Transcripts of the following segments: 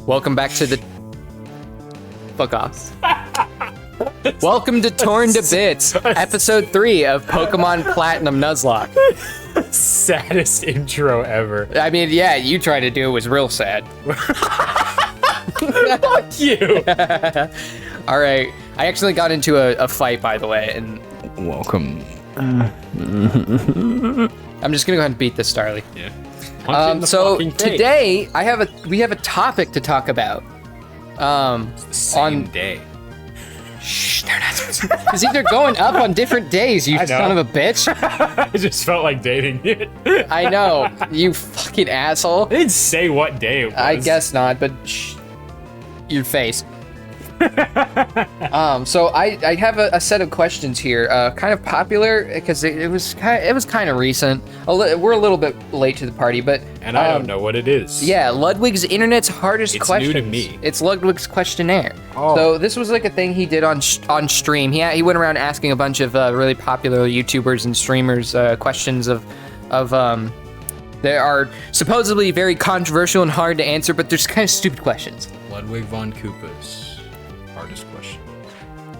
Welcome back to the... Fuck off. Welcome to Torn to Bits, episode 3 of Pokemon Platinum Nuzlocke. Saddest intro ever. I mean, yeah, you tried to do it, was real sad. Fuck you. All right, I actually got into a fight, by the way, and welcome. I'm just gonna go ahead and beat this Starly. Yeah. So today we have a topic to talk about. Same day. Shh, they're not supposed to. Because they're going up on different days, you son of a bitch. I just felt like dating it. I know, you fucking asshole. I didn't say what day it was. I guess not, but shh, your face. So I have a set of questions here, kind of popular because it was kind of recent. We're a little bit late to the party, but and I don't know what it is. Yeah, Ludwig's internet's hardest questions. It's new to me. It's Ludwig's questionnaire. Oh. So this was like a thing he did on stream. He went around asking a bunch of really popular YouTubers and streamers questions of that are supposedly very controversial and hard to answer, but they're just kind of stupid questions. Ludwig von Koopa's hardest question.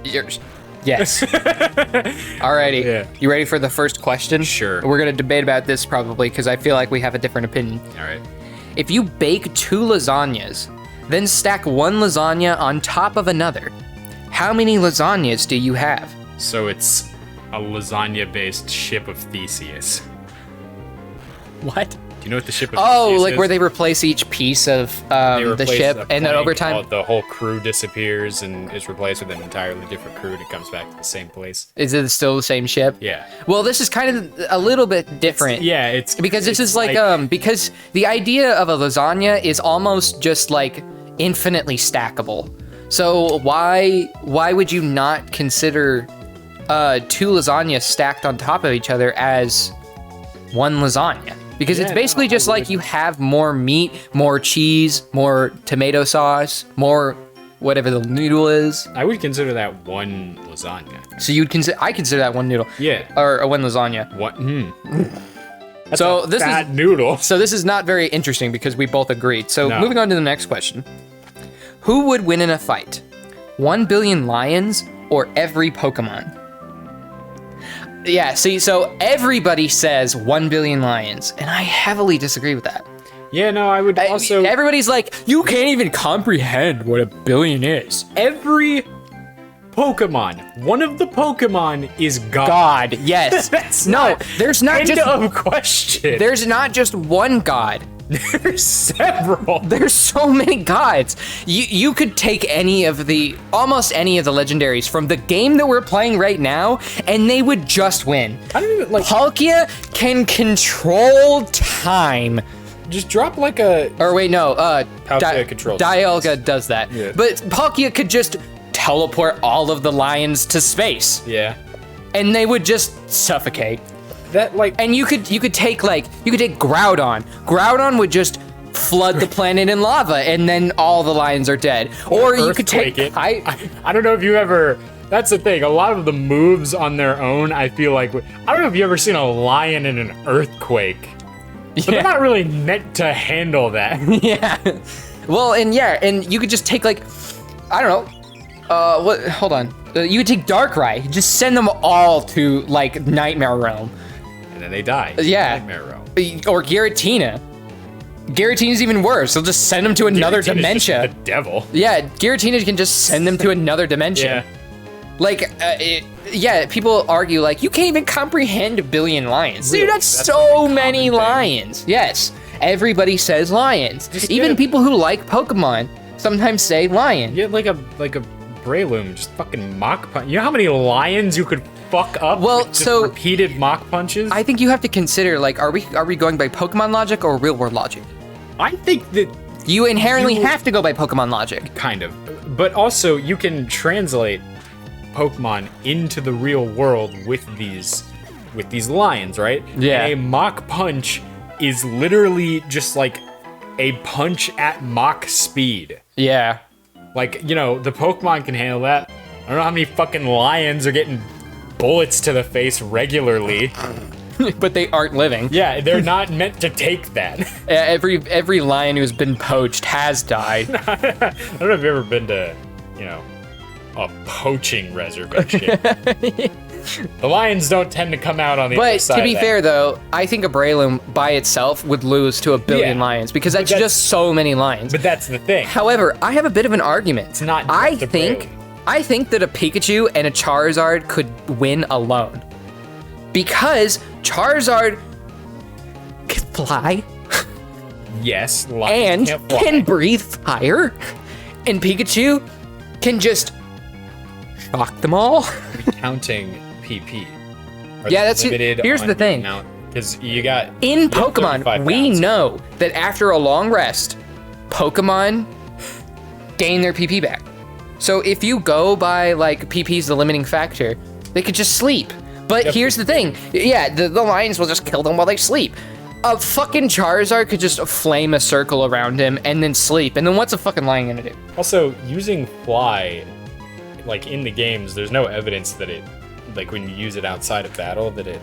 Yours. Yes. Alrighty. Yeah. You ready for the first question? Sure. We're gonna debate about this probably because I feel like we have a different opinion. All right. If you bake 2 lasagnas, then stack one lasagna on top of another, how many lasagnas do you have? So it's a lasagna-based ship of Theseus. What? Do you know what the ship of Oh, Theseus like is? where they replace each piece of the ship, and then over time the whole crew disappears and is replaced with an entirely different crew, and it comes back to the same place. is it still the same ship? Yeah. Well, this is kind of a little bit different. It's because this is like because the idea of a lasagna is almost just like infinitely stackable. So why would you not consider 2 lasagnas stacked on top of each other as one lasagna? Because it's basically just like you have more meat, more cheese, more tomato sauce, more whatever the noodle is. I would consider that one lasagna. So I consider that one noodle. Yeah. Or one lasagna. What? That's So a this fat is noodle. So this is not very interesting because we both agreed. So No. moving on to the next question. Who would win in a fight? 1 billion lions or every Pokemon? Yeah, see, so everybody says 1 billion lions, and I heavily disagree with that. Yeah, no, I would also. Everybody's like, you can't even comprehend what a billion is. Every Pokemon, one of the Pokemon is God. God, yes. There's not End just of question. there's not just one God. There's several. There's so many gods. You could take almost any of the legendaries from the game that we're playing right now, and they would just win. I don't even like. Palkia can control time. Just drop like a. Or wait, no. Palkia controls. Dialga does that. Yeah. But Palkia could just teleport all of the lions to space, Yeah. and they would just suffocate. That like. And you could take Groudon. Groudon would just flood the planet in lava, and then all the lions are dead. Or you could take it. I don't know if you ever. That's the thing. A lot of the moves on their own, I feel like. I don't know if you ever seen a lion in an earthquake. But they're not really meant to handle that. Yeah. Well, and you could just take I don't know. Hold on. You could take Darkrai. Just send them all to Nightmare Realm. And then they die. Yeah. Nightmare Realm. Or Giratina. Giratina's even worse. They'll just send them to another Giratina's dimension. just the devil. Yeah, Giratina can just send them to another dimension. Yeah. People argue you can't even comprehend a billion lions. Really? Dude, that's That's so like a many common thing. lions. Yes, everybody says lions. Just Even get- people who like Pokemon sometimes say lion. You get like a Breloom, just fucking Mach punch. You know how many lions you could fuck up Well, with just so- repeated Mach punches? I think you have to consider are we going by Pokemon logic or real world logic? I think that You inherently have to go by Pokemon logic. kind of, but also you can translate Pokemon into the real world with these lions, right? Yeah. And a Mach punch is literally just like a punch at Mach speed. Yeah. The Pokemon can handle that. I don't know how many fucking lions are getting bullets to the face regularly. But they aren't living. Yeah, they're not meant to take that. Every lion who's been poached has died. I don't know if you've ever been to, a poaching reservation. The lions don't tend to come out on the other side. But to be fair, though, I think a Braylon by itself would lose to a billion lions because that's just so many lions. But that's the thing. However, I have a bit of an argument. It's not. I think that a Pikachu and a Charizard could win alone because Charizard can fly. Yes, and can breathe fire, and Pikachu can just shock them all. Counting PP. Yeah, that's here's the thing. Because you got in Pokemon, we know that after a long rest, Pokemon gain their PP back. So if you go by like PP's the limiting factor, they could just sleep. But here's the thing. Yeah, the lions will just kill them while they sleep. A fucking Charizard could just flame a circle around him and then sleep. And then what's a fucking lion gonna do? Also, using fly, like in the games, there's no evidence that it, like when you use it outside of battle, that it,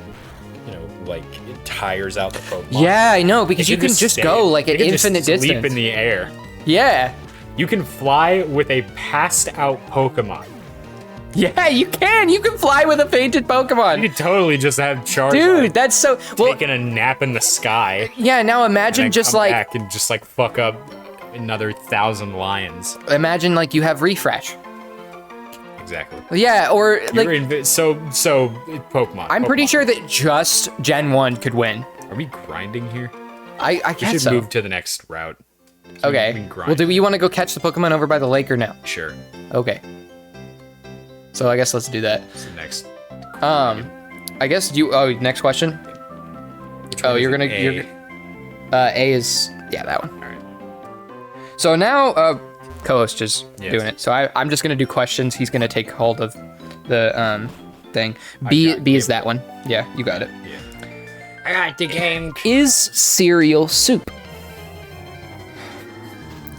it tires out the Pokemon. Yeah, I know, because you can just go like an infinite distance. Sleep in the air. Yeah. You can fly with a passed out Pokemon. Yeah, you can. You can fly with a fainted Pokemon. You could totally just have Charizard. Dude, that's so taking a nap in the sky. Yeah, now imagine just come back and just fuck up another 1,000 lions. Imagine like you have refresh. Exactly. Yeah, or like so Pokemon. I'm pretty sure that just Gen 1 could win. Are we grinding here? I guess so. We should move to the next route. So okay. Well, do you want to go catch the Pokemon over by the lake or no? Sure. Okay. So I guess let's do that. What's the next? I guess next question. You're gonna. A is that one. All right. So now co-host is doing it. So I'm just gonna do questions. He's gonna take hold of the thing. B is that one. Yeah, you got it. Yeah. I got the game. Is cereal soup?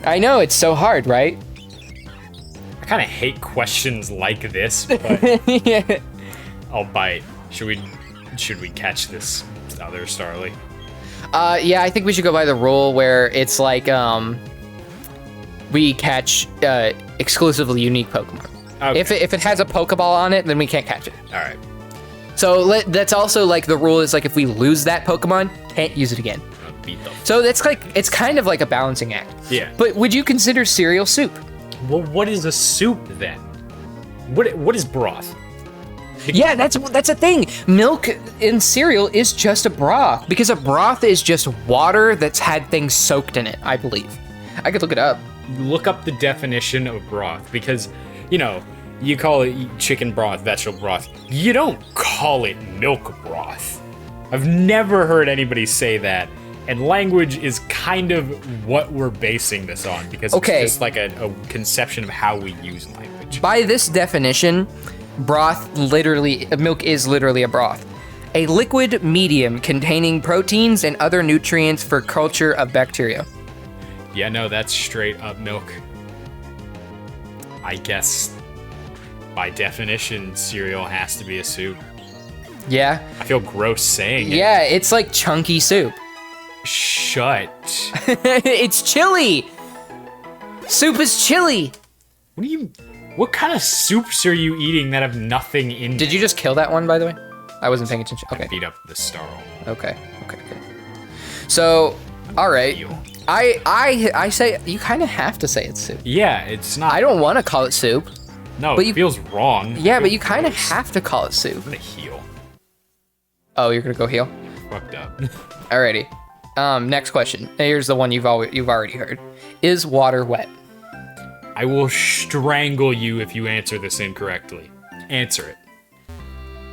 I know it's so hard, right? I kind of hate questions like this, but yeah. I'll bite. Should we catch this other Starly? Yeah, I think we should go by the rule where it's like we catch exclusively unique Pokemon. Okay. If it has a Pokeball on it, then we can't catch it. All right. So that's also like the rule is like if we lose that Pokemon, can't use it again. Beat them. So that's like it's kind of like a balancing act. Yeah. But would you consider cereal soup? Well, what is a soup then? What is broth? Yeah, that's a thing. Milk in cereal is just a broth because a broth is just water that's had things soaked in it, I believe. I could look it up. Look up the definition of broth because, you call it chicken broth, vegetable broth. You don't call it milk broth. I've never heard anybody say that. And language is kind of what we're basing this on because it's just like a conception of how we use language. By this definition, milk is literally a broth. A liquid medium containing proteins and other nutrients for culture of bacteria. Yeah, no, that's straight up milk. I guess by definition, cereal has to be a soup. Yeah. I feel gross saying it. Yeah, it's like chunky soup. Shut. It's chili. Soup is chili. What kind of soups are you eating that have nothing in them? Did you just kill that one, by the way? I wasn't paying attention. Okay. I beat up the Starl. Okay. So, all right. I say you kind of have to say it's soup. Yeah, it's not. I don't want to call it soup. No, but it feels wrong. Yeah, but you kind of have to call it soup. I'm gonna heal. Oh, you're gonna go heal? Fucked up. Alrighty. Next question. Here's the one you've already heard. Is water wet? I will strangle you if you answer this incorrectly. Answer it.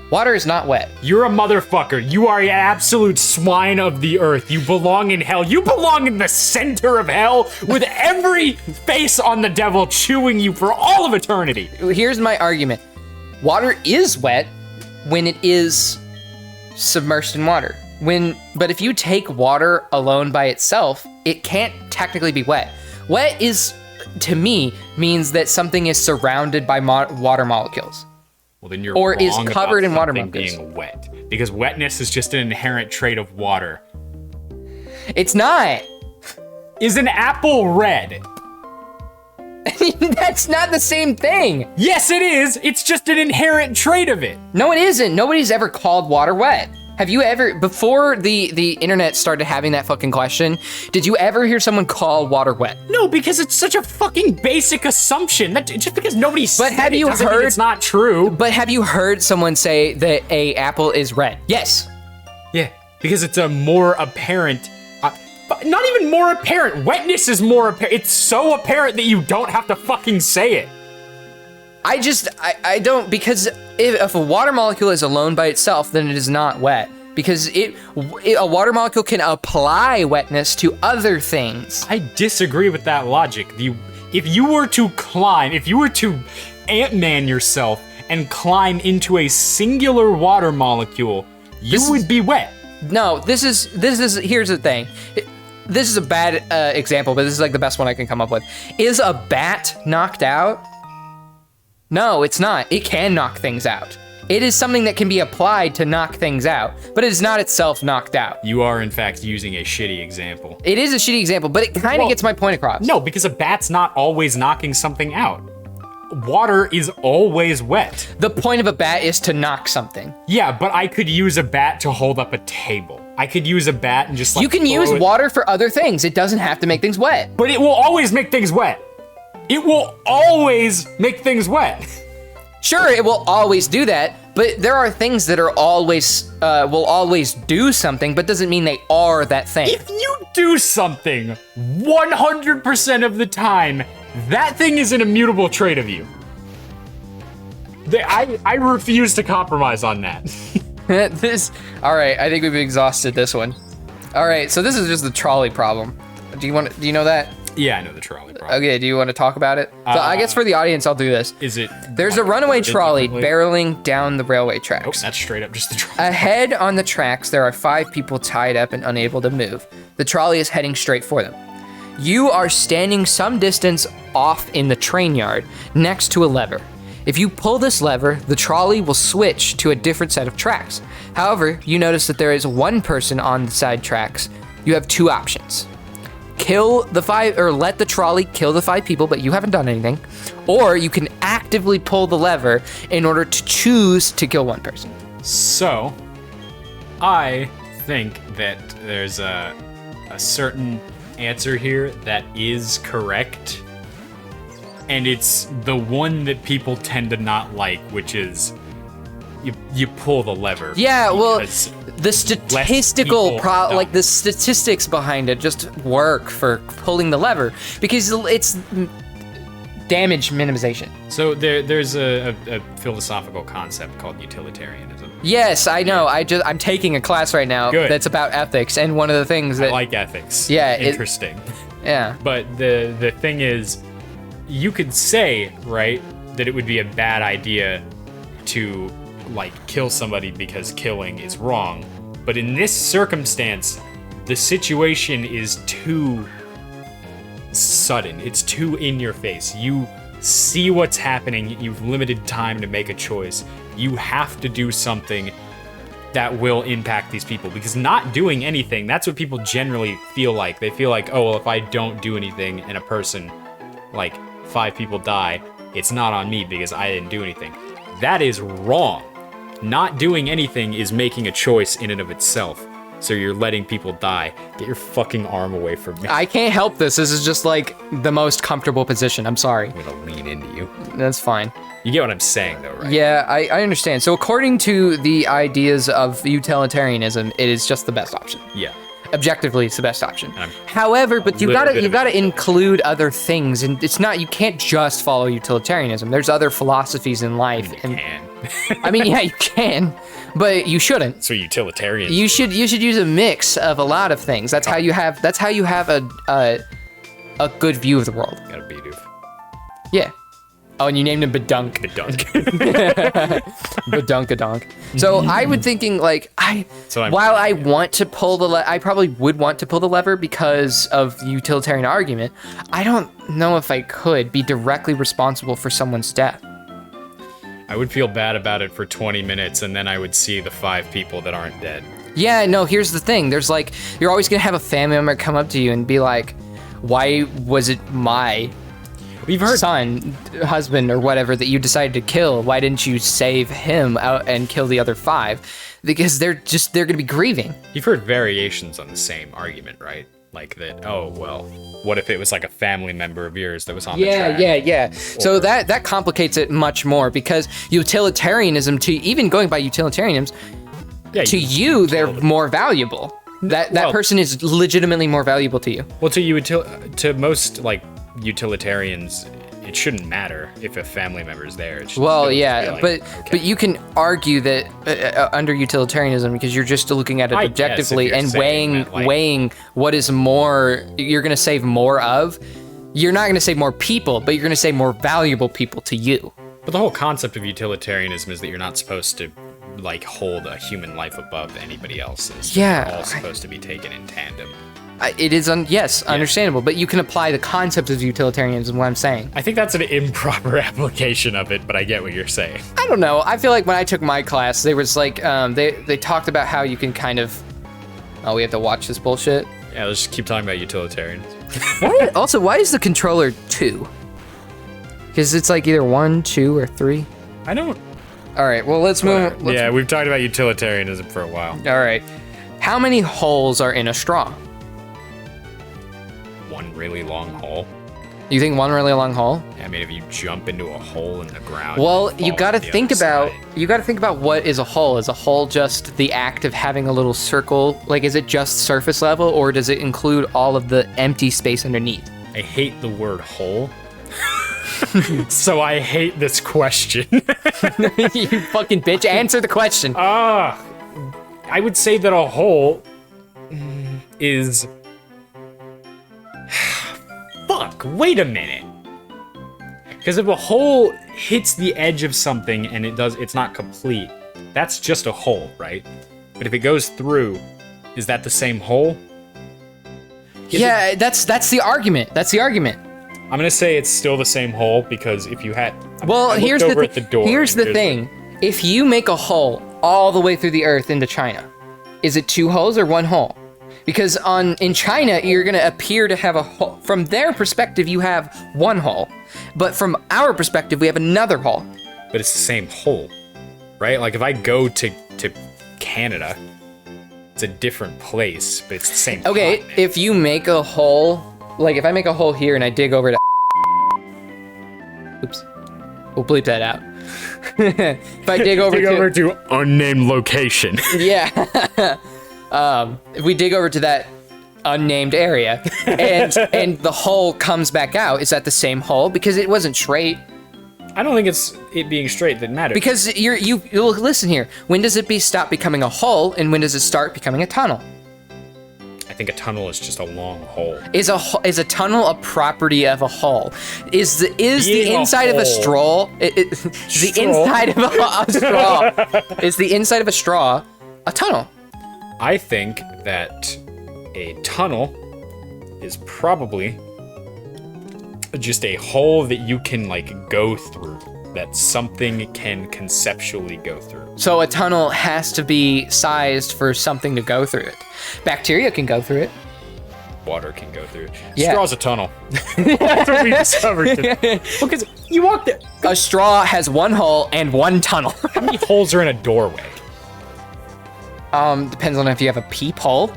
Water is not wet. You're a motherfucker. You are an absolute swine of the earth. You belong in hell. You belong in the center of hell with every face on the devil chewing you for all of eternity. Here's my argument. Water is wet when it is submersed in water. But if you take water alone by itself, it can't technically be wet. Wet is, to me, means that something is surrounded by water molecules. Well, then you're or wrong is covered about in water something molecules. Being wet, because wetness is just an inherent trait of water. It's not. Is an apple red? That's not the same thing. Yes, it is. It's just an inherent trait of it. No, it isn't. Nobody's ever called water wet. Have you ever, before the internet started having that fucking question, did you ever hear someone call water wet? No, because it's such a fucking basic assumption that just because nobody said have you doesn't mean heard- it's not true. But have you heard someone say that a apple is red? Yes. Yeah, because it's a more apparent. But not even more apparent. Wetness is more apparent. It's so apparent that you don't have to fucking say it. I don't, because if a water molecule is alone by itself, then it is not wet. Because a water molecule can apply wetness to other things. I disagree with that logic. If you were to Ant-Man yourself and climb into a singular water molecule, you would be wet. No, this is, here's the thing. This is a bad example, but this is like the best one I can come up with. Is a bat knocked out? No, it's not. It can knock things out. It is something that can be applied to knock things out, but it is not itself knocked out. You are, in fact, using a shitty example. It is a shitty example, but it kind of gets my point across. No, because a bat's not always knocking something out. Water is always wet. The point of a bat is to knock something. Yeah, but I could use a bat to hold up a table. I could use a bat and just like You can use throw it. water for other things. It doesn't have to make things wet. But it will always make things wet. It will always make things wet. Sure, it will always do that, but there are things that are always, will always do something, but doesn't mean they are that thing. If you do something 100% of the time, that thing is an immutable trait of you. I refuse to compromise on that. All right, I think we've exhausted this one. All right, so this is just the trolley problem. Do you know that? Yeah, I know the trolley problem. Okay, do you want to talk about it? So I guess for the audience, I'll do this. Is it? There's a runaway trolley barreling down the railway tracks. Oh, that's straight up just the trolley. Ahead on the tracks, there are 5 people tied up and unable to move. The trolley is heading straight for them. You are standing some distance off in the train yard, next to a lever. If you pull this lever, the trolley will switch to a different set of tracks. However, you notice that there is one person on the side tracks. You have 2 options. Kill the 5, or let the trolley kill the 5 people, but you haven't done anything. Or you can actively pull the lever in order to choose to kill one person. So, I think that there's a certain answer here that is correct. And it's the one that people tend to not like, which is you pull the lever. Yeah, well, because the statistical people die. like the statistics behind it just work for pulling the lever because it's damage minimization. So there's a philosophical concept called utilitarianism. Yes, I know. I'm taking a class right now Good. that's about ethics, and one of the things I that like ethics. Yeah, interesting. yeah. But the thing is, you could say, right, that it would be a bad idea to like kill somebody because killing is wrong. But in this circumstance, the situation is too sudden. It's too in your face. You see what's happening. You've limited time to make a choice. You have to do something that will impact these people, because not doing anything, that's what people generally feel like. They feel like, oh, well, if I don't do anything and a person, like 5 people die, it's not on me because I didn't do anything. That is wrong. Not doing anything is making a choice in and of itself. So you're letting people die. Get your fucking arm away from me. I can't help this. This is just like the most comfortable position. I'm sorry. I'm gonna lean into you. That's fine. You get what I'm saying, though, right? Yeah, I understand. So according to the ideas of utilitarianism, it is just the best option. Yeah. Objectively, it's the best option. However, but you gotta include other things, and it's not, you can't just follow utilitarianism. There's other philosophies in life. You can. I mean, yeah, you can, but you shouldn't. So utilitarian. You should use a mix of a lot of things. That's how you have a good view of the world. Got a bidoof. Yeah. Oh, and you named him Badunk. Badunkadonk. So I would thinking like while I want to pull the I probably would want to pull the lever because of the utilitarian argument. I don't know if I could be directly responsible for someone's death. I would feel bad about it for 20 minutes, and then I would see the 5 people that aren't dead. Yeah, no, here's the thing. There's like, you're always gonna have a family member come up to you and be like, why was it my son, husband, or whatever that you decided to kill? Why didn't you save him out and kill the other 5? Because they're gonna be grieving. You've heard variations on the same argument, right? Like that, oh, well, what if it was like a family member of yours that was on the track? Yeah. So that complicates it much more, because utilitarianism, even going by utilitarianism, to you, they're more valuable. That person is legitimately more valuable to you. Well, to most like utilitarians, it shouldn't matter if a family member is there. But you can argue that under utilitarianism, because you're just looking at it objectively and weighing what is more, you're going to save more of. You're not going to save more people, but you're going to save more valuable people to you. But the whole concept of utilitarianism is that you're not supposed to like hold a human life above anybody else's. Yeah, they're all supposed to be taken in tandem. It is, understandable, but you can apply the concept of utilitarianism, what I'm saying. I think that's an improper application of it, but I get what you're saying. I don't know. I feel like when I took my class, there was like, they talked about how you can kind of, we have to watch this bullshit? Yeah, let's just keep talking about utilitarianism. Also, why is the controller 2? Because it's like either 1, 2, or 3. I don't... All right, well, let's move. We've talked about utilitarianism for a while. All right. How many holes are in a straw? One really long hole. You think one really long hole? Yeah, I mean, if you jump into a hole in the ground. Well, you got to think about what is a hole. Is a hole just the act of having a little circle? Like, is it just surface level, or does it include all of the empty space underneath? I hate the word hole. So I hate this question. You fucking bitch, answer the question. I would say that a hole is... Fuck, wait a minute. Because if a hole hits the edge of something and it's not complete, that's just a hole, right? But if it goes through, is that the same hole? That's the argument. That's the argument. I'm gonna say it's still the same hole, because if you had... Here's the thing. If you make a hole all the way through the earth into China, is it 2 holes or 1 hole? Because in China, you're gonna appear to have a hole. From their perspective, you have 1 hole. But from our perspective, we have another hole. But it's the same hole, right? Like if I go to Canada, it's a different place, but it's the same continent. If you make a hole... Like, if I make a hole here and I dig over to... Oops. We'll bleep that out. If I dig over to unnamed location. Yeah. If we dig over to that unnamed area and the hole comes back out, is that the same hole? Because it wasn't straight. I don't think it's it being straight that matters. Because you'll listen here. When does it stop becoming a hole, and when does it start becoming a tunnel? I think a tunnel is just a long hole. Is a tunnel a property of a hole? Is the inside of a straw? The inside of a straw is the inside of a straw a tunnel? I think that a tunnel is probably just a hole that you can like go through, that something can conceptually go through. So a tunnel has to be sized for something to go through it. Bacteria can go through it. Water can go through it. Yeah. Straw's a tunnel. That's what we discovered today. Because you walked it. A straw has 1 hole and 1 tunnel. How many holes are in a doorway? Depends on if you have a peephole.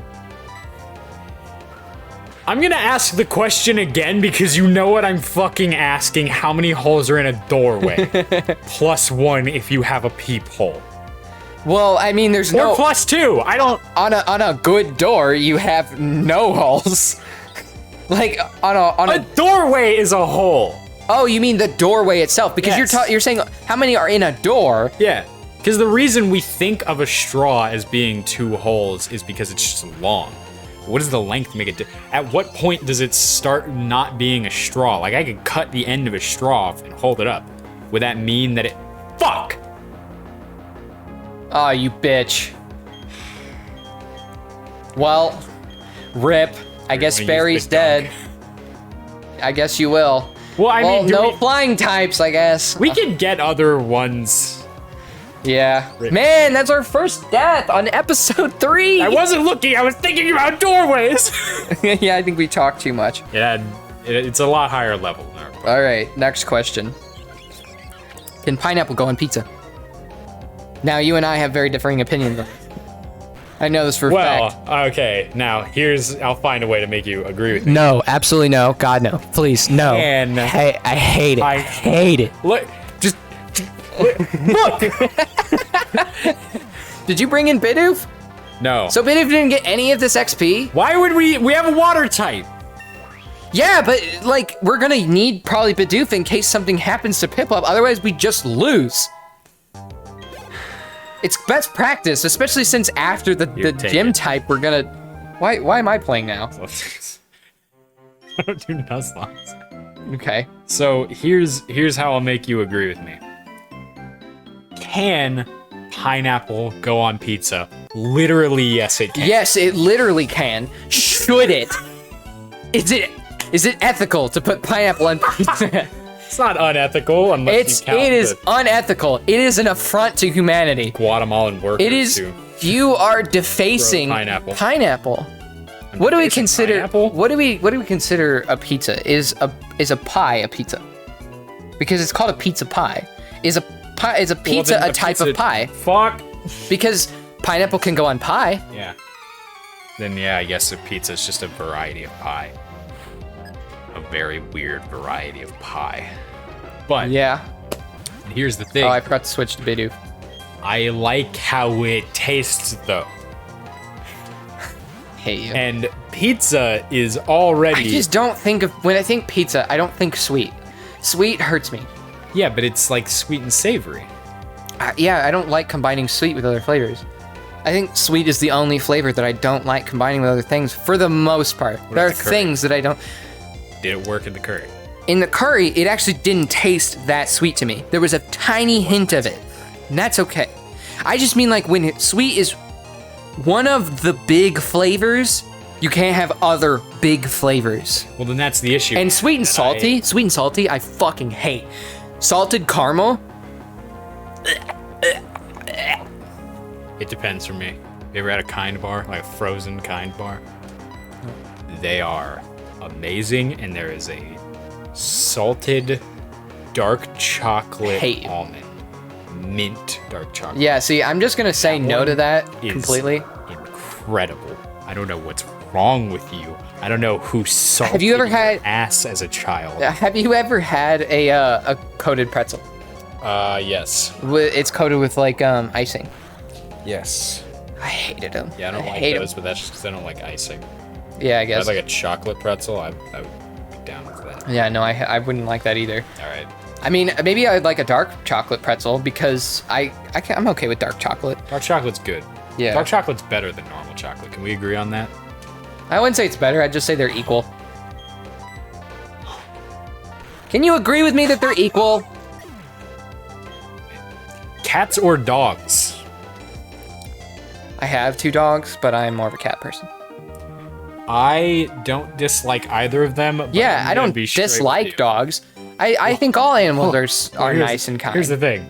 I'm gonna ask the question again because you know what I'm fucking asking. How many holes are in a doorway? +1 if you have a peephole. Well, I mean, there's no... Or +2, I don't... On a good door, you have no holes. Like, on a doorway is a hole. Oh, you mean the doorway itself? Because you're saying how many are in a door? Yeah, because the reason we think of a straw as being 2 holes is because it's just long. What does the length make it? At what point does it start not being a straw? Like, I could cut the end of a straw off and hold it up. Would that mean that it... Fuck! Oh, you bitch. Well, rip. I guess Barry's dead. I guess you will. Well, I mean, no flying types, I guess. We could get other ones. Yeah. Man, that's our first death on episode 3. I wasn't looking. I was thinking about doorways. Yeah, I think we talked too much. It's a lot higher level than our All right, next question. Can pineapple go on pizza? Now, you and I have very differing opinions. I know this for a fact. Okay. Now, I'll find a way to make you agree with me. No, absolutely no. God, no. Please, no. Hey, I hate it. I hate it. Look. Look! Did you bring in Bidoof? No. So Bidoof didn't get any of this XP? Why would we have a water type? Yeah, but like, we're gonna need probably Bidoof in case something happens to Piplup, otherwise we just lose. It's best practice, especially since after the gym type, we're gonna... Why am I playing now? I don't do Nuzlocke. Okay. So here's how I'll make you agree with me. Can pineapple go on pizza? Literally, yes, it can. Yes, it literally can. Should it? Is it ethical to put pineapple on pizza? It's not unethical unless you count it is unethical. It is an affront to humanity. Guatemalan workers. It is. You are defacing pineapple. What do we consider? Pineapple? What do we consider a pizza? Is a pie a pizza? Because it's called a pizza pie. Is a pizza a type of pie? Fuck. Because pineapple can go on pie. Yeah. Then yeah, I guess a pizza is just a variety of pie. A very weird variety of pie. But yeah. Here's the thing. Oh, I forgot to switch to Bidoof. I like how it tastes though. Hate you. And pizza is already... I just don't think of... When I think pizza, I don't think sweet. Sweet hurts me. Yeah, but it's like sweet and savory. Yeah, I don't like combining sweet with other flavors. I think sweet is the only flavor that I don't like combining with other things, for the most part. There are things that I don't... Did it work in the curry? In the curry, it actually didn't taste that sweet to me. There was a tiny hint of it, and that's okay. I just mean like when sweet is one of the big flavors, you can't have other big flavors. Well, then that's the issue. And sweet and salty, I fucking hate. Salted caramel. It depends for me. You ever had a kind bar, like a frozen kind bar? They are amazing, and there is a salted dark chocolate almond. Mint dark chocolate. Yeah, see, I'm just gonna say no to that completely. Incredible. I don't know what's wrong with you. I don't know who salted Have you ever had ass as a child. Have you ever had a coated pretzel? Yes. It's coated with like icing. Yes. I hated them. Yeah, I don't like those, but that's just because I don't like icing. Yeah, I guess. If I had like a chocolate pretzel, I would be down with that. Yeah, no, I wouldn't like that either. All right. I mean, maybe I'd like a dark chocolate pretzel because I'm okay with dark chocolate. Dark chocolate's good. Yeah. Dark chocolate's better than normal chocolate. Can we agree on that? I wouldn't say it's better. I'd just say they're equal. Can you agree with me that they're equal? Cats or dogs? I have 2 dogs, but I'm more of a cat person. I don't dislike either of them. But yeah, I don't dislike dogs. I think all animals are nice and kind. Here's the thing.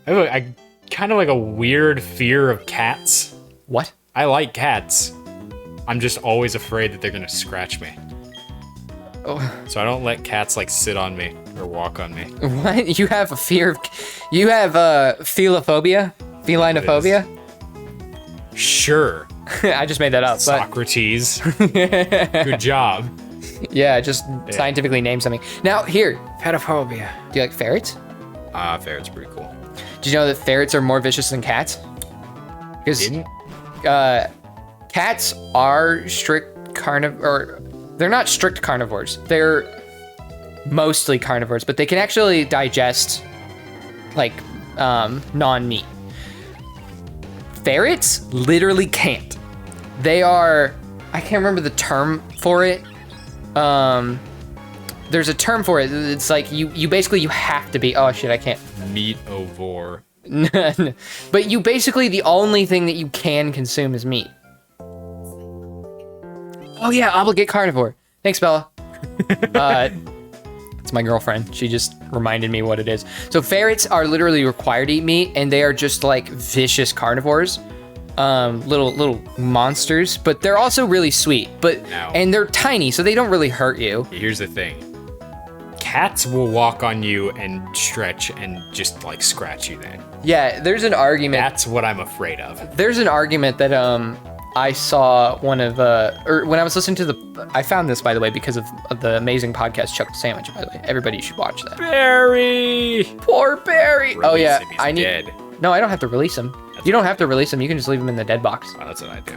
I kind of like a weird fear of cats. What? I like cats. I'm just always afraid that they're gonna scratch me. Oh. So I don't let cats like sit on me or walk on me. What? You have a fear of... You have philophobia? Felinophobia? Sure. I just made that up. Socrates. Good job. Yeah, just scientifically name something. Now, here. Petaphobia. Do you like ferrets? Ferrets are pretty cool. Do you know that ferrets are more vicious than cats? Because cats are strict carnivore. They're not strict carnivores. They're mostly carnivores, but they can actually digest like non-meat. Ferrets literally can't. They are, I can't remember the term for it. There's a term for it. It's like you basically you have to be, oh shit, I can't. Meat-ovore. But you basically, the only thing that you can consume is meat. Oh yeah, obligate carnivore. Thanks, Bella. It's my girlfriend. She just reminded me what it is. So ferrets are literally required to eat meat, and they are just like vicious carnivores. Little monsters, but they're also really sweet. And they're tiny, so they don't really hurt you. Here's the thing. Cats will walk on you and stretch and just like scratch you then. Yeah, there's an argument. That's what I'm afraid of. There's an argument that I saw one of or when I was listening to I found this, by the way, because of the amazing podcast Chuck the Sandwich, by the way. Everybody should watch that. Barry! Poor Barry! Release oh yeah, him, he's dead. No, I don't have to release him. You don't have to release him. You can just leave him in the dead box. Oh, that's what I do.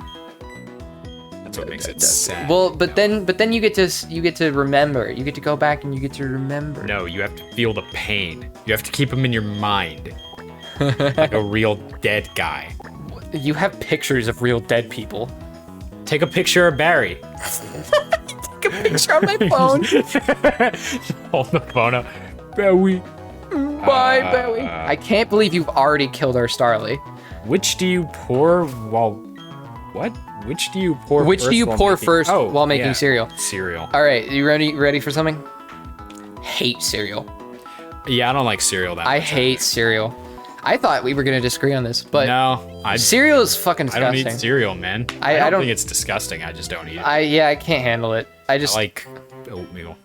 That's what makes it sad. Well, but then you get to remember. You get to go back and you get to remember. No, you have to feel the pain. You have to keep him in your mind. Like a real dead guy. You have pictures of real dead people. Take a picture of Barry. Take a picture on my phone. Hold the phone up. Barry. Bye, Barry. I can't believe you've already killed our Starly. Which do you pour while... What? Which do you pour first while making cereal? Cereal. All right, you ready for something? Hate cereal. Yeah, I don't like cereal that much. I hate cereal. I thought we were gonna disagree on this, but no, cereal is fucking disgusting. I don't eat cereal, man. I don't think it's disgusting. I just don't eat it. I can't handle it. I like oatmeal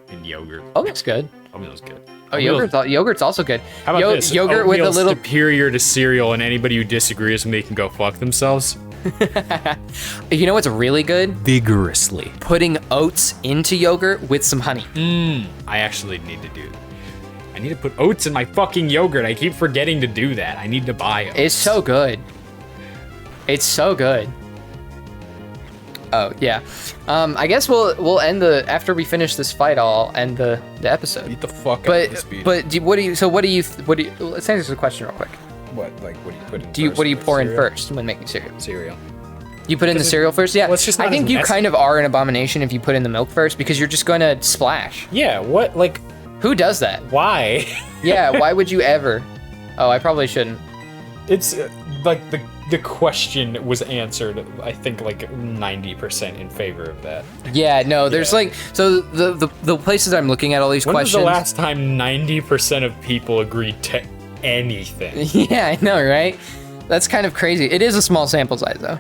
and yogurt. Oatmeal's good. Oatmeal's good. Oh, yogurt's also good. How about this? Yogurt with a little superior to cereal, and anybody who disagrees with me can go fuck themselves. You know what's really good? Vigorously. Putting oats into yogurt with some honey. I actually need to do that. I need to put oats in my fucking yogurt. I keep forgetting to do that. I need to buy oats. It's so good. It's so good. Oh yeah. I guess we'll end after we finish this fight. I'll end the episode. Beat the fuck out of this beat. But what do you? Let's answer the question real quick. What do you put in? What do you pour in first when making cereal? Cereal. You put in the cereal first? Yeah. Well, it's just I think you kind of are an abomination if you put in the milk first because you're just going to splash. Yeah. What? Like. Who does that? Why? Yeah. Why would you ever? Oh, I probably shouldn't. It's like the question was answered, I think, like 90% in favor of that. Yeah, no, there's like, so the places I'm looking at all these questions. When was the last time 90% of people agreed to anything? Yeah, I know, right? That's kind of crazy. It is a small sample size, though.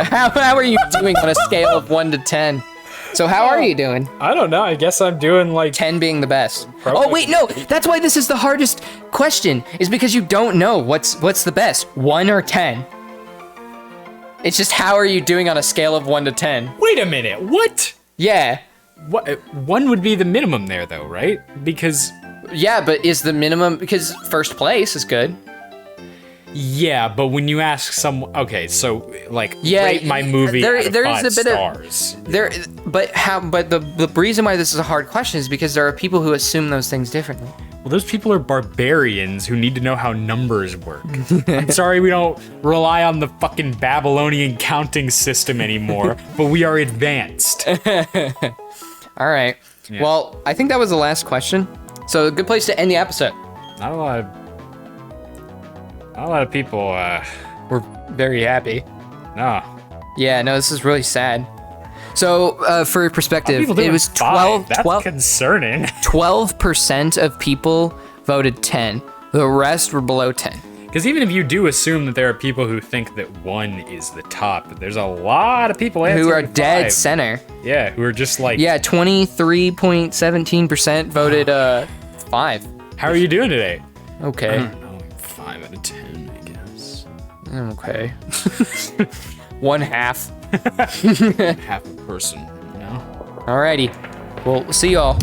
How are you doing on a scale of 1 to 10? So how are you doing? I don't know. I guess I'm doing like 10 being the best. Oh wait, no. That's why this is the hardest question. Is because you don't know what's the best, 1 or 10. It's just how are you doing on a scale of 1 to 10? Wait a minute. What? Yeah. What? 1 would be the minimum there, though, right? Because. Yeah, but is the minimum because first place is good. Yeah, but when you ask someone, okay, so like, rate my movie out of 5 stars. But the reason why this is a hard question is because there are people who assume those things differently. Well, those people are barbarians who need to know how numbers work. I'm sorry we don't rely on the fucking Babylonian counting system anymore, but we are advanced. All right. Yeah. Well, I think that was the last question. So a good place to end the episode. Not a lot of people were very happy. No. Yeah, no, this is really sad. So, for perspective, it was 12. That's concerning. 12% of people voted 10. The rest were below 10. Because even if you do assume that there are people who think that 1 is the top, there's a lot of people who are dead center. Yeah, who are just like. Yeah, 23.17% voted 5. How are you doing today? Okay. I don't know, 5 out of 10, I guess. Okay. 1/2. Half a person, you know? Alrighty. Well, see y'all.